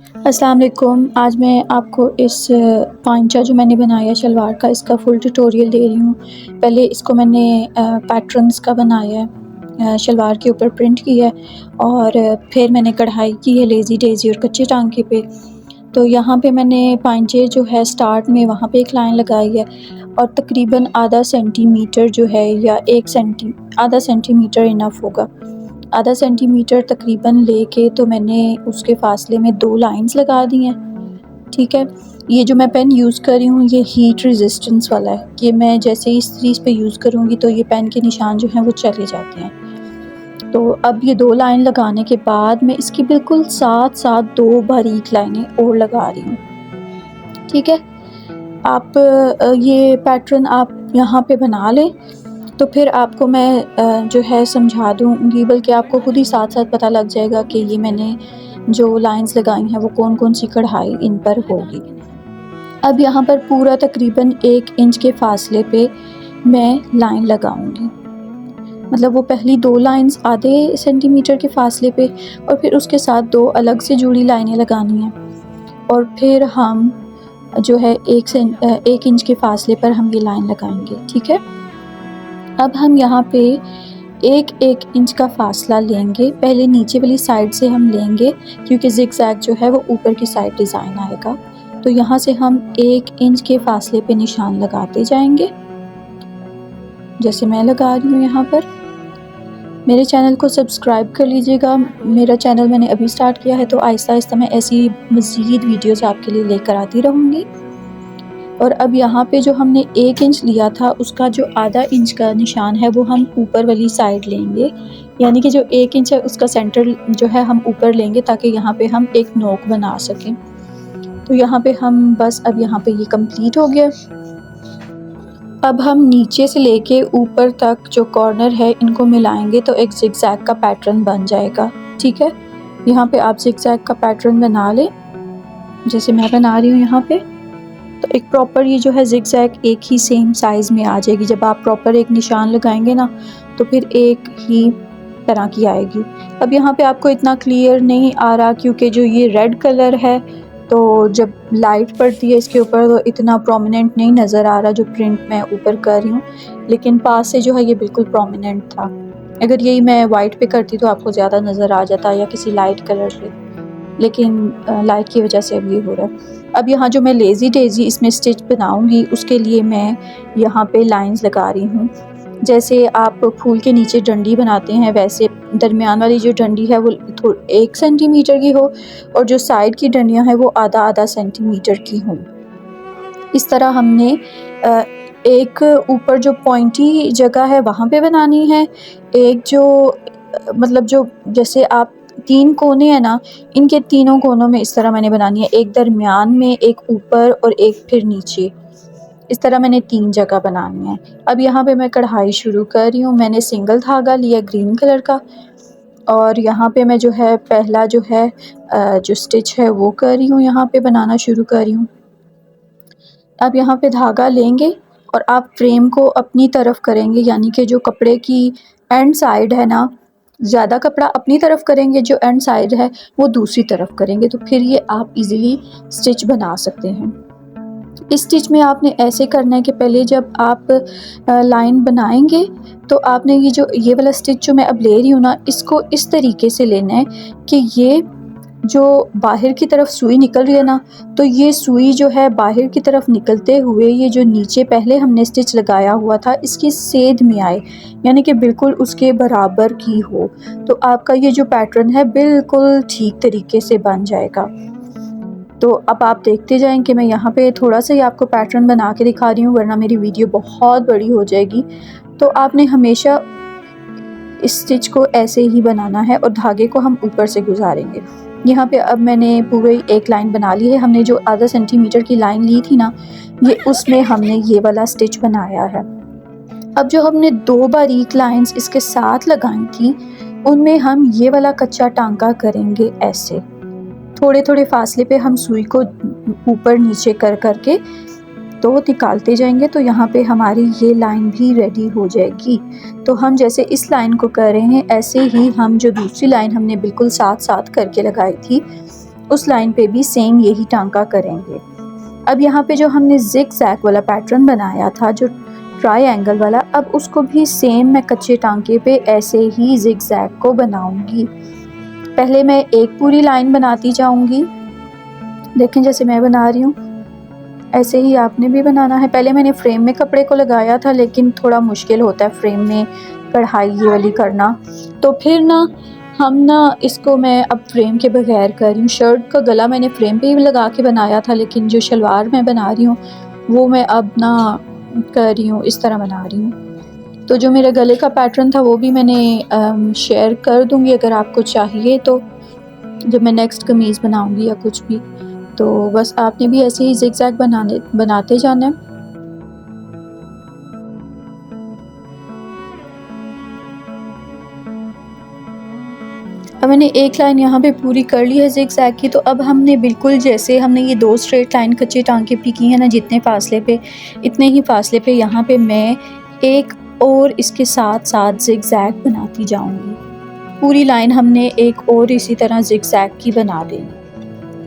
अस्सलाम वालेकुम। आज मैं आपको इस पांचा जो मैंने बनाया शलवार का, इसका फुल ट्यूटोरियल दे रही हूँ। पहले इसको मैंने पैटर्न्स का बनाया है, शलवार के ऊपर प्रिंट किया है और फिर मैंने कढ़ाई की है लेज़ी डेज़ी और कच्चे टांके पे। तो यहाँ पे मैंने पांचे जो है स्टार्ट में वहाँ पे एक लाइन लगाई है और तकरीबन आधा सेंटीमीटर जो है या आधा सेंटीमीटर इनफ होगा। आधा सेंटीमीटर तकरीबन लेके तो मैंने उसके फ़ासले में 2 लाइंस लगा दी हैं, ठीक है। ये जो मैं पेन यूज़ कर रही हूँ ये हीट रेजिस्टेंस वाला है, कि मैं जैसे ही इस चीज़ पे यूज़ करूँगी तो ये पेन के निशान जो हैं वो चले जाते हैं। तो अब ये 2 लाइन लगाने के बाद मैं इसकी बिल्कुल साथ-साथ 2 बारीक लाइनें और लगा रही हूँ, ठीक है। आप ये पैटर्न आप यहाँ पे बना लें, तो फिर आपको मैं जो है समझा दूँगी, बल्कि आपको खुद ही साथ-साथ पता लग जाएगा कि ये मैंने जो लाइन्स लगाई हैं वो कौन-कौन सी कढ़ाई इन पर होगी। अब यहाँ पर पूरा तकरीबन 1 इंच के फ़ासले पे मैं लाइन लगाऊँगी। मतलब वो पहली 2 लाइन्स आधे सेंटीमीटर के फ़ासले पे और फिर उसके साथ 2 अलग से जुड़ी लाइनें लगानी हैं और फिर हम जो है 1 इंच के फ़ासले पर हम ये लाइन लगाएँगे, ठीक है। अब हम यहाँ पे 1-1 इंच का फ़ासला लेंगे। पहले नीचे वाली साइड से हम लेंगे क्योंकि ज़िगज़ैग जो है वो ऊपर की साइड डिज़ाइन आएगा। तो यहाँ से हम 1 इंच के फ़ासले पे निशान लगाते जाएंगे, जैसे मैं लगा रही हूँ यहाँ पर। मेरे चैनल को सब्सक्राइब कर लीजिएगा। मेरा चैनल मैंने अभी स्टार्ट किया है, तो आहिस्ता-आहिस्ता मैं ऐसी मज़ीद वीडियोज़ आपके लिए लेकर आती रहूँगी। और अब यहाँ पे जो हमने 1 इंच लिया था उसका जो आधा इंच का निशान है वो हम ऊपर वाली साइड लेंगे, यानी कि जो 1 इंच है उसका सेंटर जो है हम ऊपर लेंगे ताकि यहाँ पे हम एक नोक बना सकें। तो यहाँ पे हम बस अब यहाँ पे ये कंप्लीट हो गया। अब हम नीचे से लेके ऊपर तक जो कॉर्नर है इनको मिलाएंगे तो एक ज़िगज़ैग का पैटर्न बन जाएगा, ठीक है। यहाँ पे आप ज़िगज़ैग का पैटर्न बना लें, जैसे मैं बना रही हूँ यहाँ पे। तो एक प्रॉपर ये जो है ज़िगज़ैग एक ही सेम साइज़ में आ जाएगी। जब आप प्रॉपर एक निशान लगाएंगे ना तो फिर एक ही तरह की आएगी। अब यहाँ पे आपको इतना क्लियर नहीं आ रहा क्योंकि जो ये रेड कलर है तो जब लाइट पड़ती है इसके ऊपर तो इतना प्रोमिनेंट नहीं नज़र आ रहा जो प्रिंट मैं ऊपर कर रही हूँ, लेकिन पास से जो है ये बिल्कुल प्रोमिनेंट था। अगर यही मैं वाइट पे करती तो आपको ज़्यादा नज़र आ जाता या किसी लाइट कलर पे, लेकिन लाइट की वजह से अब ये हो रहा है। अब यहाँ जो मैं लेज़ी डेज़ी इसमें स्टिच बनाऊँगी उसके लिए मैं यहाँ पे लाइंस लगा रही हूँ। जैसे आप फूल के नीचे डंडी बनाते हैं वैसे दरमियान वाली जो डंडी है वो 1 सेंटीमीटर की हो और जो साइड की डंडियाँ हैं वो आधा-आधा सेंटीमीटर की हों। इस तरह हमने एक ऊपर जो पॉइंटी जगह है वहाँ पे बनानी है। एक जो मतलब जो जैसे आप 3 कोने हैं ना, इनके तीनों कोनों में इस तरह मैंने बनानी है। एक दरमियान में, एक ऊपर और एक फिर नीचे। इस तरह मैंने 3 जगह बनानी है। अब यहाँ पे मैं कढ़ाई शुरू कर रही हूँ। मैंने सिंगल धागा लिया ग्रीन कलर का और यहाँ पे मैं जो है पहला जो है जो स्टिच है वो कर रही हूँ, यहाँ पे बनाना शुरू कर रही हूँ। अब यहाँ पे धागा लेंगे और आप फ्रेम को अपनी तरफ करेंगे, यानी कि जो कपड़े की एंड साइड है ना, ज़्यादा कपड़ा अपनी तरफ करेंगे, जो एंड साइड है वो दूसरी तरफ करेंगे, तो फिर ये आप इजीली स्टिच बना सकते हैं। इस स्टिच में आपने ऐसे करना है कि पहले जब आप लाइन बनाएंगे तो आपने ये वाला स्टिच जो मैं अब ले रही हूँ ना, इसको इस तरीके से लेना है कि ये जो बाहर की तरफ सुई निकल रही है ना, तो ये सुई जो है बाहर की तरफ निकलते हुए ये जो नीचे पहले हमने स्टिच लगाया हुआ था इसकी सेध में आए, यानी कि बिल्कुल उसके बराबर की हो। तो आपका ये जो पैटर्न है बिल्कुल ठीक तरीके से बन जाएगा। तो अब आप देखते जाएं कि मैं यहाँ पे थोड़ा सा ही आपको पैटर्न बना के दिखा रही हूँ, वरना मेरी वीडियो बहुत बड़ी हो जाएगी। तो आपने हमेशा इस स्टिच को ऐसे ही बनाना है और धागे को हम ऊपर से गुजारेंगे। यहाँ पे अब मैंने पूरी एक लाइन बना ली है। हमने जो आधा सेंटीमीटर की लाइन ली थी ना, ये उसमें हमने ये वाला स्टिच बनाया है। अब जो हमने 2 बारीक लाइंस इसके साथ लगाई थी उनमें हम ये वाला कच्चा टांका करेंगे ऐसे। थोड़े-थोड़े फासले पे हम सुई को ऊपर नीचे कर के तो निकालते जाएंगे, तो यहाँ पे हमारी ये लाइन भी रेडी हो जाएगी। तो हम जैसे इस लाइन को कर रहे हैं ऐसे ही हम जो दूसरी लाइन हमने बिल्कुल साथ साथ करके लगाई थी उस लाइन पे भी सेम यही टांका करेंगे। अब यहाँ पे जो हमने ज़िग-ज़ैग वाला पैटर्न बनाया था, जो ट्रायंगल वाला, अब उसको भी सेम मैं कच्चे टांके पे ऐसे ही ज़िग-ज़ैग को बनाऊंगी। पहले मैं एक पूरी लाइन बनाती जाऊंगी, देखें जैसे मैं बना रही हूँ, ऐसे ही आपने भी बनाना है। पहले मैंने फ्रेम में कपड़े को लगाया था, लेकिन थोड़ा मुश्किल होता है फ्रेम में कढ़ाई ये वाली करना, तो फिर इसको मैं अब फ्रेम के बगैर कर रही हूँ। शर्ट का गला मैंने फ्रेम पे ही लगा के बनाया था, लेकिन जो शलवार मैं बना रही हूँ वो मैं अब कर रही हूँ, इस तरह बना रही हूँ। तो जो मेरे गले का पैटर्न था वो भी मैंने शेयर कर दूँगी अगर आपको चाहिए तो, जब मैं नेक्स्ट कमीज़ बनाऊँगी या कुछ भी। तो बस आपने भी ऐसे ही ज़िग-ज़ैग बनाते जाना है। अब मैंने एक लाइन यहाँ पे पूरी कर ली है ज़िग-ज़ैग की, तो अब हमने बिल्कुल जैसे हमने ये 2 स्ट्रेट लाइन कच्चे टाँके भी की हैं ना, जितने फ़ासले पे, इतने ही फ़ासले पे यहाँ पे मैं एक और इसके साथ-साथ ज़िग-ज़ैग बनाती जाऊँगी। पूरी लाइन हमने एक और इसी तरह ज़िग-ज़ैग की बना देनी।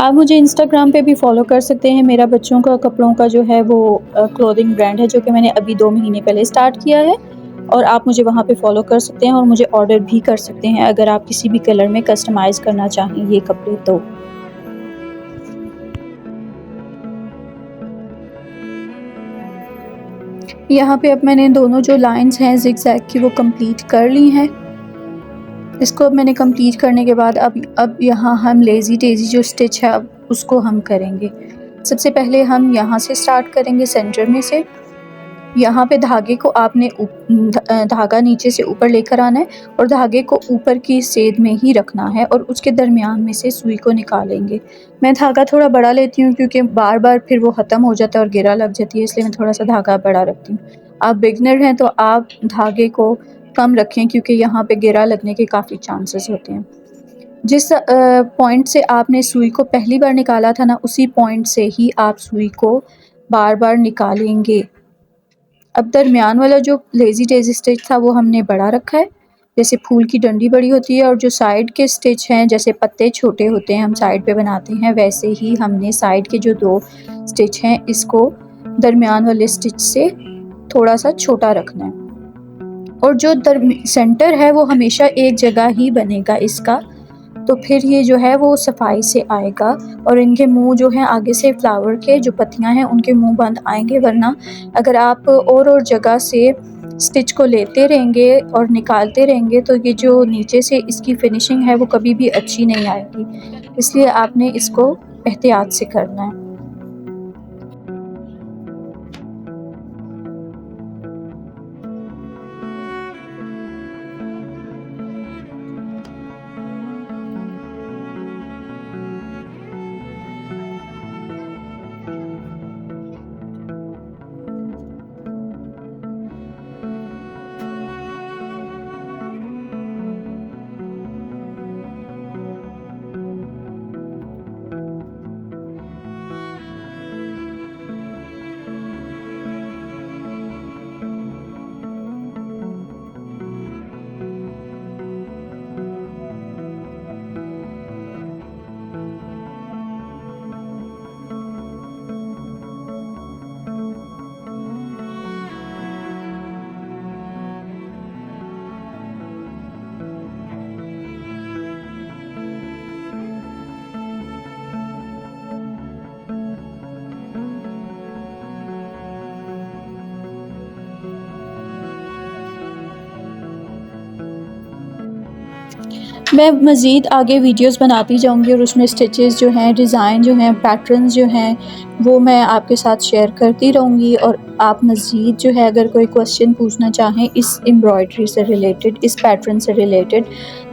आप मुझे इंस्टाग्राम पे भी फ़ॉलो कर सकते हैं। मेरा बच्चों का कपड़ों का जो है वो क्लोथिंग ब्रांड है, जो कि मैंने अभी 2 महीने पहले स्टार्ट किया है, और आप मुझे वहाँ पे फ़ॉलो कर सकते हैं और मुझे ऑर्डर भी कर सकते हैं अगर आप किसी भी कलर में कस्टमाइज़ करना चाहें ये कपड़े तो। यहाँ पे अब मैंने दोनों जो लाइन्स हैं ज़िग-ज़ैग की वो कंप्लीट कर ली हैं। इसको अब मैंने कंप्लीट करने के बाद अब यहाँ हम लेज़ी डेज़ी जो स्टिच है अब उसको हम करेंगे। सबसे पहले हम यहाँ से स्टार्ट करेंगे सेंटर में से। यहाँ पे धागे को आपने धागा नीचे से ऊपर लेकर आना है और धागे को ऊपर की सेध में ही रखना है और उसके दरमियान में से सुई को निकालेंगे। मैं धागा थोड़ा बड़ा लेती हूँ क्योंकि बार-बार फिर वो ख़त्म हो जाता है और घेरा लग जाती है, इसलिए मैं थोड़ा सा धागा बड़ा रखती हूँ। आप बिगिनर हैं तो आप धागे को कम रखें क्योंकि यहाँ पे घेरा लगने के काफ़ी चांसेस होते हैं। जिस पॉइंट से आपने सुई को पहली बार निकाला था ना, उसी पॉइंट से ही आप सुई को बार-बार निकालेंगे। अब दरमियान वाला जो लेज़ी डेज़ी स्टिच था वो हमने बड़ा रखा है, जैसे फूल की डंडी बड़ी होती है, और जो साइड के स्टिच हैं जैसे पत्ते छोटे होते हैं हम साइड पे बनाते हैं, वैसे ही हमने साइड के जो 2 स्टिच हैं इसको दरमियान वाले स्टिच से थोड़ा सा छोटा रखना है। और जो सेंटर है वो हमेशा एक जगह ही बनेगा इसका, तो फिर ये जो है वो सफाई से आएगा और इनके मुंह जो हैं आगे से फ्लावर के जो पत्तियां हैं उनके मुंह बंद आएंगे, वरना अगर आप और जगह से स्टिच को लेते रहेंगे और निकालते रहेंगे तो ये जो नीचे से इसकी फिनिशिंग है वो कभी भी अच्छी नहीं आएगी, इसलिए आपने इसको एहतियात से करना है। मैं मज़ीद आगे वीडियोस बनाती जाऊंगी और उसमें स्टिचेस जो हैं, डिज़ाइन जो हैं, पैटर्न्स जो हैं, वो मैं आपके साथ शेयर करती रहूँगी। और आप मज़ीद जो है अगर कोई क्वेश्चन पूछना चाहें इस एम्ब्रॉयडरी से रिलेटेड, इस पैटर्न से रिलेटेड,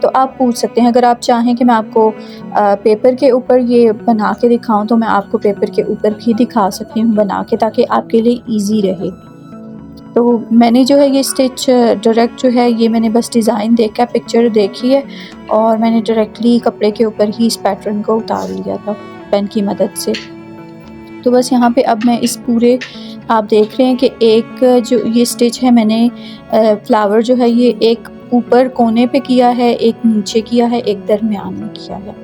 तो आप पूछ सकते हैं। अगर आप चाहें कि मैं आपको पेपर के ऊपर ये बना के दिखाऊँ तो मैं आपको पेपर के ऊपर भी दिखा सकती हूँ बना के, ताकि आपके लिए ईजी रहे। तो मैंने जो है ये स्टिच डायरेक्ट जो है ये मैंने बस डिज़ाइन देखा, पिक्चर देखी है और मैंने डायरेक्टली कपड़े के ऊपर ही इस पैटर्न को उतार लिया था पेन की मदद से। तो बस यहाँ पे अब मैं इस पूरे, आप देख रहे हैं कि एक जो ये स्टिच है मैंने फ्लावर जो है ये एक ऊपर कोने पे किया है, एक नीचे किया है, एक दरमियान में किया है।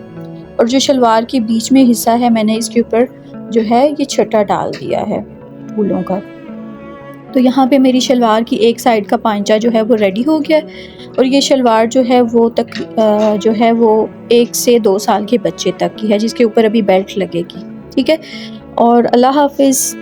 और जो शलवार के बीच में हिस्सा है मैंने इसके ऊपर जो है ये छटा डाल दिया है फूलों का। तो यहाँ पे मेरी शलवार की एक साइड का पांचा जो है वो रेडी हो गया और ये शलवार जो है वो जो है वो 1 से 2 साल के बच्चे तक की है, जिसके ऊपर अभी बेल्ट लगेगी। ठीक है, और अल्लाह हाफ़िज़।